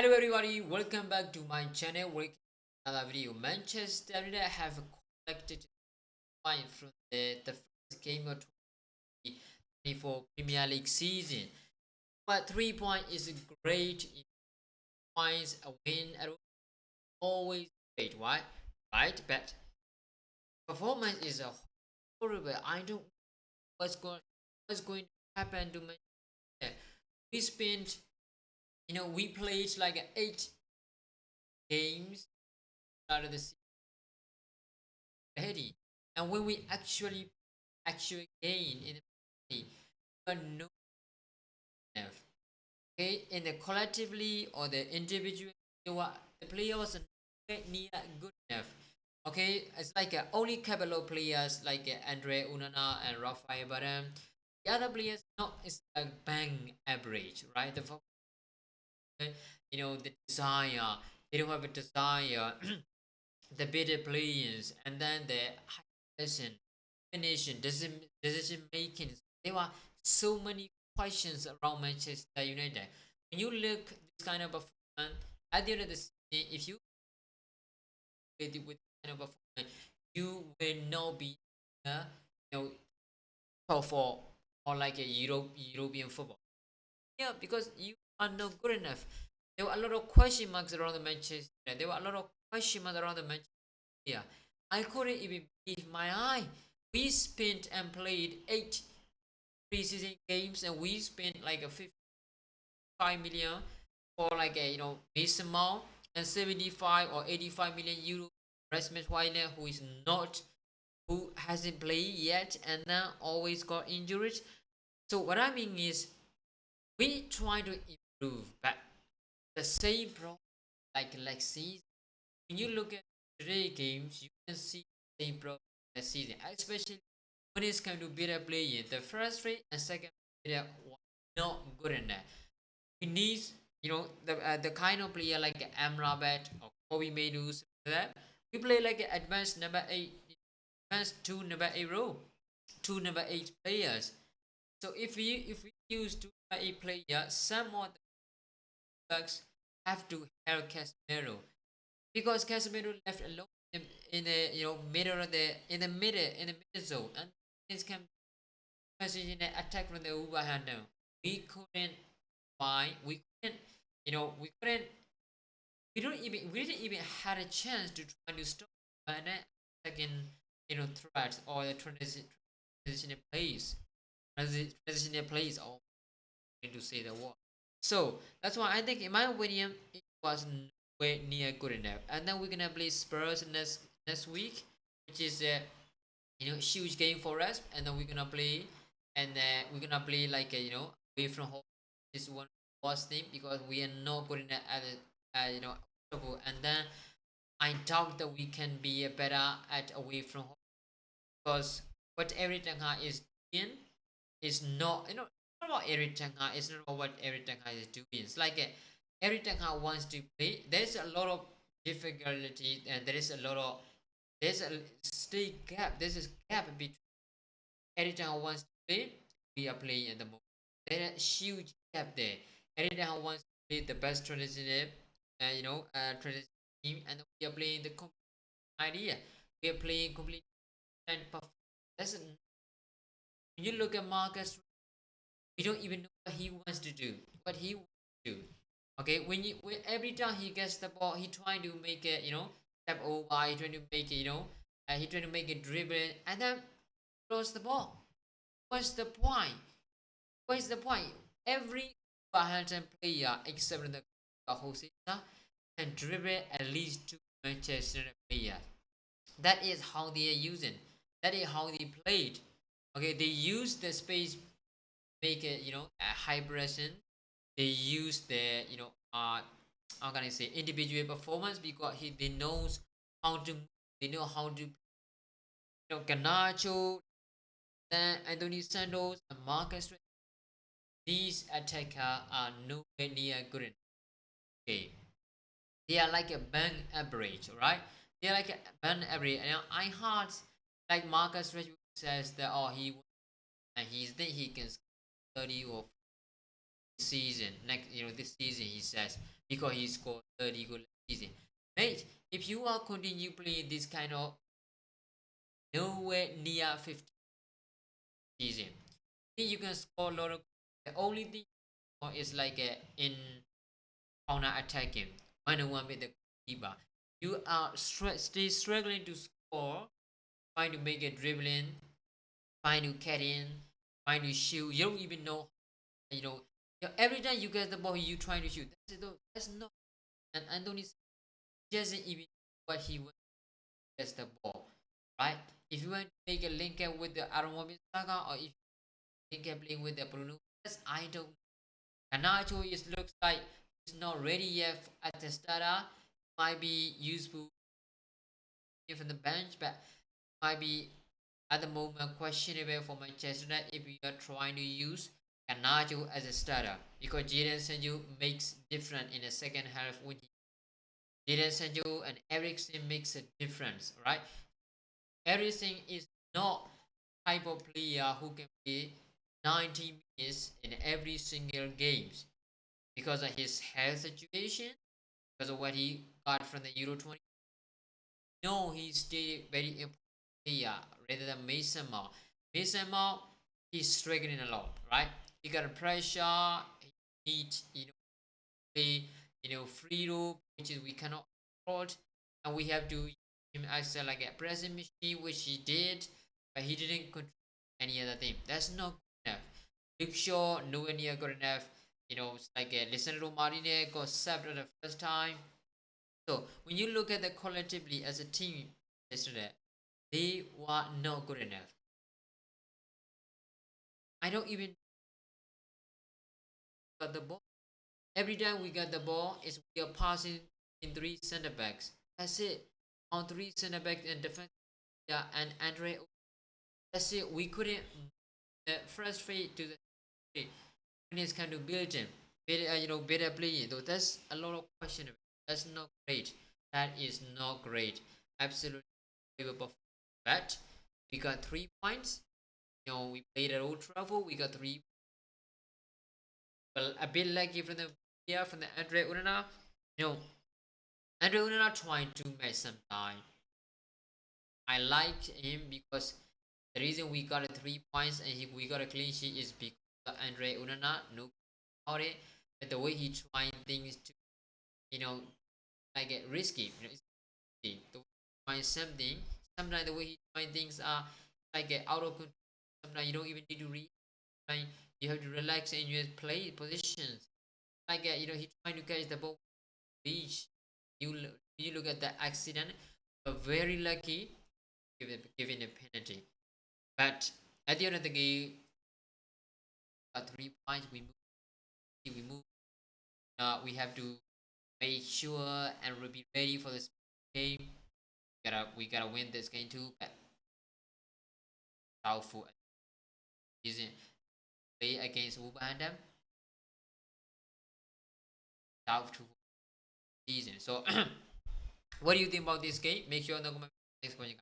Hello everybody, welcome back to my channel. Welcome to another video. Manchester United have collected point from the first game of 2024 Premier League season. But 3 points is great. Points a win at always great, right? Right, but performance is a horrible. I don't know what's going to happen to Manchester. We spent, we played like 8 games started the season already. And when we actually gain in the play, we are not enough. Okay, in the collectively or the individual, the players are not near good enough. Okay, it's like only couple of players like Andre Unana and Rafael Varane. The other players not is a bang average, right? The desire, they don't have a desire. The better players, and then the decision, definition, decision making. There are so many questions around Manchester United. When you look this kind of performance at the end of the season, if you play with this kind of performance, you will not be, you know, for like a European football. Yeah, because you are not good enough. There were a lot of question marks around the Manchester. There were a lot of question marks around the Manchester. Yeah, I couldn't even believe my eye. We spent and played 8 preseason games, and we spent like a 55 million for like a Mason Mount and 75 or 85 million euro Rasmus Hoyland, who hasn't played yet and now always got injured. So what I mean is we try to improve, but the same problem like season. When you look at today games, you can see the same problem the season, especially when it's come to better playing. The first three and second player were not good enough. We need, the kind of player like Amrabat or Kobe Mainoo. That we play like an advanced number eight, advanced two number eight row, two number eight players. So if we use two number eight player, some of the backs have to help Casemiro because Casemiro left alone in the middle of the in the middle zone, and this can message in the attack from the overhand now. We couldn't find we couldn't we couldn't we didn't even had a chance to try to stop an attacking threat or the transition plays transition plays or to say the word. So that's why I think, in my opinion, it was nowhere near good enough. And then we're gonna play Spurs next week, which is a huge game for us. And then we're gonna play like a away from home. This one was thing because we are not good enough at it, and then I doubt that we can be better at away from home because what Eric Ten Hag is doing is not not about Eric Ten Hag. It's not about what Eric Ten Hag is doing. It's like Eric Ten Hag wants to play. There's a lot of difficulty, and there's a still gap. There's a gap between Eric Ten Hag wants to play. We are playing at the moment. There's a huge gap there. Eric Ten Hag wants to play the best transition, transition team, and we are playing the complete idea. We are playing complete and perfect. That's when you look at Marcus, we don't even know what he wants to do. What he wants to do. Okay, when every time he gets the ball, he trying to make it, step over. He trying to make it, he trying to make it dribble, and then throws the ball. What's the point? What's the point? Every Southampton player except the Jose can dribble at least two Manchester United players. That is how they are using. That is how they played. Okay, they use the space, make it a high pressing. They use the how can I say, individual performance because they knows how to they know how to Ganacho, then Anthony Santos and Marcus. These attackers are nowhere near good enough. Okay, they are like a bang average, right? They are like a bang average. And I heard like Marcus Rashford says that he and he can 30 or season. Next, this season he says because he scored 30 goals season. Mate, if you are continue playing this kind of nowhere near 50 season, you can score a lot of. The only thing is like in counter attacking 1-on-1 with the keeper. You are still struggling to score, trying to make a dribbling, trying to cut in, trying to shoot. You don't even know, you know. Every time you get the ball, you trying to shoot. That's it. That's not. And Anthony doesn't even know what he wants to get the ball, right? If you want to make a link up with the Aaron Saga, or if you link up playing with the Bruno, I don't. Kanacho is looks like he's not ready yet at the starter. Might be useful from the bench, but might be at the moment questionable for Manchester United if you are trying to use Kanacho as a starter because Jadon Sancho makes different in the second half when Jadon Sancho and Eriksen makes a difference, right? Eriksen is not type of player who can play 90 minutes in every single games because of his health situation, because of what he got from the Euro 20. No, he's still very important player rather than Mason Mount. Mason Mount, he's struggling a lot, right? He got a pressure, he needs, play, free rope, which is we cannot afford, and we have to use him as like a pressing machine, which he did, but he didn't control any other thing. That's not good enough. Luke Shaw, nowhere near good enough. It's like Lisandro Martinez got subbed at the first time. So when you look at the collectively as a team yesterday, they were not good enough. I don't even got the ball. Every time we got the ball, is we are passing in three center backs. That's it. On three center backs and defense, yeah, and Andre. That's it. We couldn't first fade to the it's kind of build him, better, better playing. Though that's a lot of question. That's not great. That is not great. Absolutely unbelievable. But we got 3 points. We played at Old Trafford. We got three. Well, a bit lucky from the Andre Unana. You know, Andre Unana trying to make some time. I liked him because the reason we got a 3 points and we got a clean sheet is because of Andre Unana. No about it, but the way he trying things to, like get risky. It's risky. The way he trying something. Sometimes the way he trying things are like get out of control. Sometimes you don't even need to read. You have to relax in your play positions. Like he trying to catch the ball, reach. You look at the accident, but very lucky, giving a penalty. But at the end of the game, got 3 points. We move. We have to make sure and we'll be ready for this game. We gotta win this game too. But doubtful isn't play against Wolverhampton. Doubtful season. So, what do you think about this game? Make sure in the comment next question.